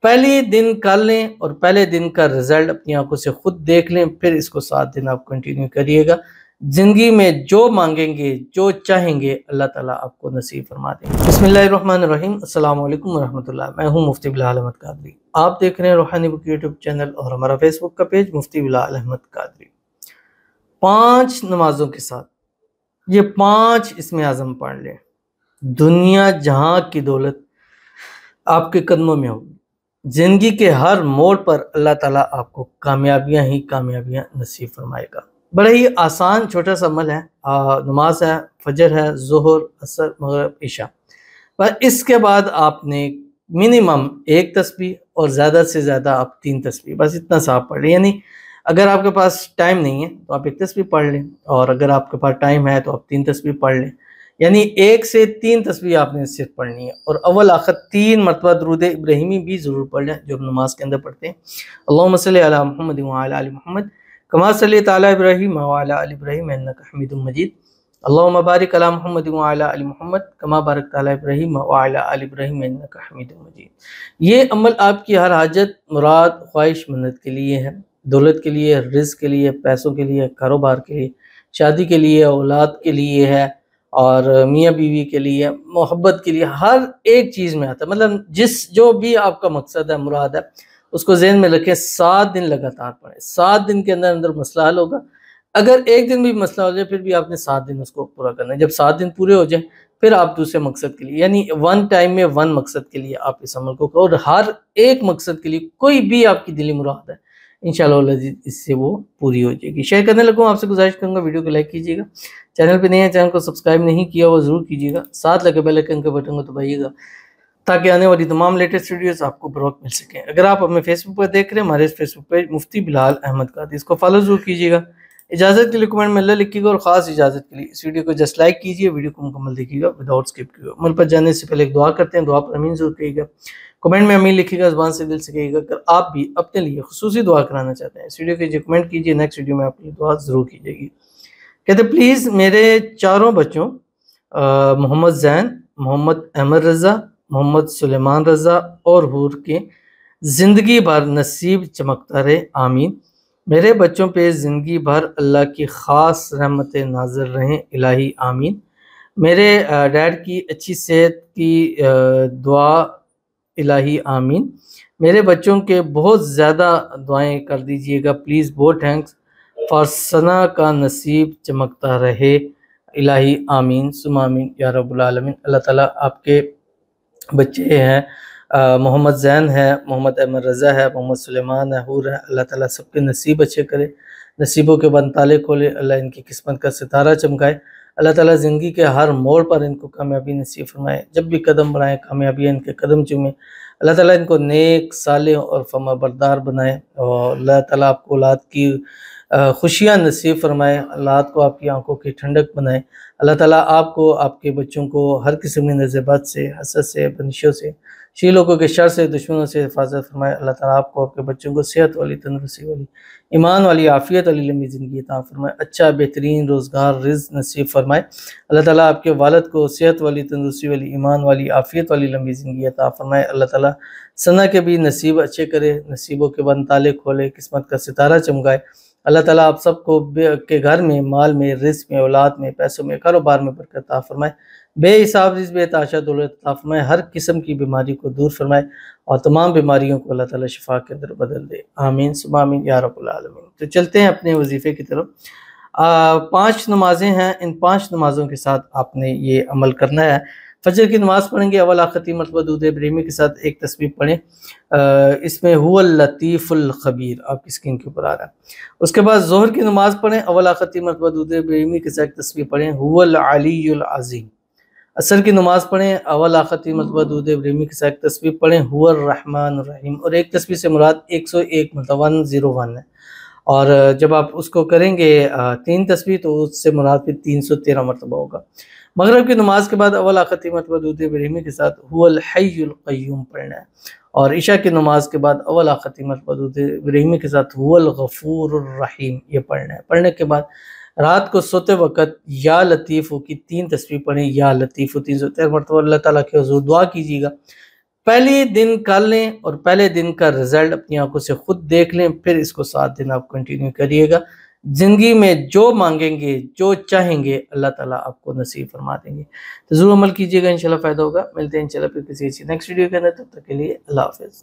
पहले दिन कर लें और पहले दिन का रिजल्ट अपनी आंखों से खुद देख लें, फिर इसको 7 दिन आप कंटिन्यू करिएगा। ज़िंदगी में जो मांगेंगे, जो चाहेंगे, अल्लाह ताला आपको नसीब फरमा देंगे। बिस्मिल्लाहिर्रहमानिर्रहीम, अस्सलाम वालेकुम रहमतुल्लाह। मैं हूँ मुफ्ती बिलाल अहमद कादरी। आप देख रहे हैं रूहानी बुक यूट्यूब चैनल और हमारा फेसबुक का पेज मुफ्ती बिलाल अहमद कादरी। 5 नमाजों के साथ ये 5 इसमें आज़म पढ़ लें, दुनिया जहाँ की दौलत आपके कदमों में होगी। ज़िंदगी के हर मोड़ पर अल्लाह ताला आपको कामयाबियाँ ही कामयाबियाँ नसीब फरमाएगा। बड़ा ही आसान छोटा सा अमल है। नमाज है, फजर है, ज़ोहर, असर, मगरिब, इशा। पर इसके बाद आपने मिनिमम 1 तस्बीह और ज़्यादा से ज़्यादा आप 3 तस्बीह, बस इतना सा आप पढ़ लें। यानी अगर आपके पास टाइम नहीं है तो आप 1 तस्बीह पढ़ लें, और अगर आपके पास टाइम है तो आप 3 तस्बीह पढ़ लें। यानी 1 से 3 तस्बीह आपने सिर्फ पढ़नी है, और अव्वल आखिर 3 मरतबा दुरूद इब्राहिमी भी ज़रूर पढ़ लें जो नमाज के अंदर पढ़ते हैं। अल्लाहुम्मा सल्लि अला मुहम्मद व अला आलि मुहम्मद कमा सल्लैता अला इब्राहीम व अला आलि इब्राहीम इन्नका हमीदुम मजीद। अल्लाहुम्मा बारिक अला मुहम्मद व अला आलि मुहम्मद कमा बारकता अला इब्राहीम व अला आलि इब्राहीम इन्नका हमीदुम मजीद। ये अमल आपकी हर हाजत, मुराद, ख्वाहिश, मन्नत के लिए है। दौलत के लिए, रिज़्क़ के लिए, पैसों के लिए, कारोबार के लिए, शादी के लिए, औलाद के लिए है, और मियाँ बीवी के लिए, मोहब्बत के लिए, हर एक चीज़ में आता है। मतलब जो भी आपका मकसद है, मुराद है, उसको ज़हन में रखें। 7 दिन लगातार पढ़ें। 7 दिन के अंदर अंदर मसला हल होगा। अगर एक दिन भी मसला हो जाए फिर भी आपने 7 दिन उसको पूरा करना है। जब 7 दिन पूरे हो जाए फिर आप दूसरे मकसद के लिए, यानी वन टाइम में वन मकसद के लिए आप इस अमल को करो, और हर एक मकसद के लिए कोई भी आपकी दिली मुराद है इंशाअल्लाह इससे वो पूरी हो जाएगी। शेयर करने लगूँ, आपसे गुजारिश करूँगा वीडियो को लाइक कीजिएगा। चैनल पे नए हैं, चैनल को सब्सक्राइब नहीं किया वो ज़रूर कीजिएगा। साथ लगे बेल आइकन के बटन को दबाइएगा ताकि आने वाली तमाम लेटेस्ट वीडियोस आपको बर वक्त मिल सकें। अगर आप हमें फेसबुक पर देख रहे हैं, हमारे फेसबुक पेज मुफ्ती बिलाल अहमद कादरी, इसको फॉलो जरूर कीजिएगा। इजाज़त के लिए कमेंट में अल्लाह लिखिएगा, और ख़ास इजाज़त के लिए इस वीडियो को जस्ट लाइक कीजिए, वीडियो को मुकम्मल देखिएगा विदाउट स्किप किए। अमल पर जाने से पहले एक दुआ करते हैं, दुआ पर अमीन जरूर कहिएगा। कमेंट में अमीन लिखिएगा, ज़ुबान से दिल से कहिएगा। अगर आप भी अपने लिए खुसूसी दुआ कराना चाहते हैं, इस वीडियो के कमेंट कीजिए, नेक्स्ट वीडियो में आपकी दुआ ज़रूर कीजिएगी। कहते प्लीज़ मेरे चारों बच्चों मोहम्मद ज़ैन, मोहम्मद अहमद रज़ा, मोहम्मद सुलेमान रज़ा और हूर के ज़िंदगी भर नसीब चमकता रहे, आमीन। मेरे बच्चों पे ज़िंदगी भर अल्लाह की ख़ास रहमतें नाज़िल रहें, इलाही आमीन। मेरे डैड की अच्छी सेहत की दुआ, इलाही आमीन। मेरे बच्चों के बहुत ज़्यादा दुआएं कर दीजिएगा प्लीज़, बहुत थैंक्स। फॉर सना का नसीब चमकता रहे, इलाही आमीन सुमा आमीन या रब्बुल आलमीन। अल्लाह ताला आपके बच्चे हैं, मोहम्मद ज़ैन है, मोहम्मद अहमद रज़ा है, मोहम्मद सुलेमान है, हूर है, अल्लाह ताला सबके नसीब अच्छे करे, नसीबों के बंद ताले खोले, अल्लाह इनकी किस्मत का सितारा चमकाए। अल्लाह ताला ज़िंदगी के हर मोड़ पर इनको कामयाबी नसीब फरमाए, जब भी कदम बढ़ाएं कामयाबियाँ इनके कदम चूमें। अल्लाह ताला इनको नेक, सालेह और फरमाबरदार बनाए, और अल्लाह ताला आपको औलाद की खुशियाँ नसीब फरमाए, औलाद को आपकी आंखों की ठंडक बनाए। अल्लाह ताला आपको, आपके बच्चों को हर किस्म की नज़रबद से, हसद से, बंदिशों से, शी लोगों के शर से, दुश्मनों से हिफाजत फरमाए। अल्लाह ताला आपको, आपके बच्चों को सेहत वाली, तंदुरुस्ती वाली, ईमान वाली, आफ़ियत वाली लंबी ज़िंदगी अता फरमाए। अच्छा बेहतरीन रोज़गार, रिज़्क़ नसीब फरमाए। अल्लाह ताला आपके वालिद को सेहत वाली, तंदुरुस्ती वाली, ईमान वाली, आफ़ियत वाली लंबी ज़िंदगी अता फरमाए। अल्लाह ताला सना के भी नसीब अच्छे करे, नसीबों के बंद ताले खोले, किस्मत का सितारा चमकाए। अल्लाह ताला आप सबको के घर में, माल में, रिज़्क़ में, औलाद में, पैसों में, कारोबार में बरकत अता फरमाए। बेहिसाब रिज़्क़, बेतहाशा दौलत अता फरमाए। हर किस्म की बीमारी को दूर फरमाए, और तमाम बीमारियों को अल्लाह ताला शिफा के अंदर बदल दे, आमीन सुमा आमीन या रब्बुल आलमीन। तो चलते हैं अपने वजीफ़े की तरफ। 5 नमाज़ें हैं, इन 5 नमाज़ों के साथ आपने ये अमल करना है। फजर की नमाज़ पढ़ेंगे, अव्वल आखिर 3 मरतबा दुरूद इब्राहिमी के साथ 1 तस्बीह पढ़ें। इसमें हुवल लतीफ़ुल ख़बीर आपकी स्क्रीन के ऊपर आ रहा है। उसके बाद ज़ोहर की नमाज़ पढ़ें, अव्वल आखिर 3 मरतबा दुरूद इब्राहिमी के साथ 1 तस्बीह पढ़ें, हुवल अलीयुल अज़ीम। असर की नमाज़ पढ़ें, अव्वल आखिर 3 मरतबा दुरूद इब्राहिमी के साथ 1 तस्बीह पढ़ें, हुवर रहमानुर रहीम। और 1 तस्बीह से मुराद 101 मतलब 101 है, और जब आप उसको करेंगे 3 तस्बीह तो उससे मुराद फिर 313 मरतबा होगा। मगरिब की नमाज के बाद अव्वल आखिर 3 मरतबा दुरूद इब्राहिमी के साथ हुवल हय्युल क़य्यूम पढ़ना है, और इशा की नमाज के बाद अव्वल आखिर 3 मरतबा दुरूद इब्राहिमी के साथ हुवल गफूरुर रहीम ये पढ़ना है। पढ़ने के बाद रात को सोते वक़्त या लतीफ़ की 3 तस्बीह पढ़ें, या लतीफ़ 313 मरतबा अल्लाह ताला के हुज़ूर दुआ कीजिएगा पहले दिन कर लें और पहले दिन का रिजल्ट अपनी आंखों से खुद देख लें, फिर इसको 7 दिन आप कंटिन्यू करिएगा। ज़िंदगी में जो मांगेंगे, जो चाहेंगे, अल्लाह ताला आपको नसीब फरमा देंगे। तो ज़रूर अमल कीजिएगा, इंशाल्लाह फ़ायदा होगा। मिलते हैं इंशाल्लाह फिर किसी नेक्स्ट वीडियो के अंदर, तब तक के लिए अल्लाह हाफ़िज़।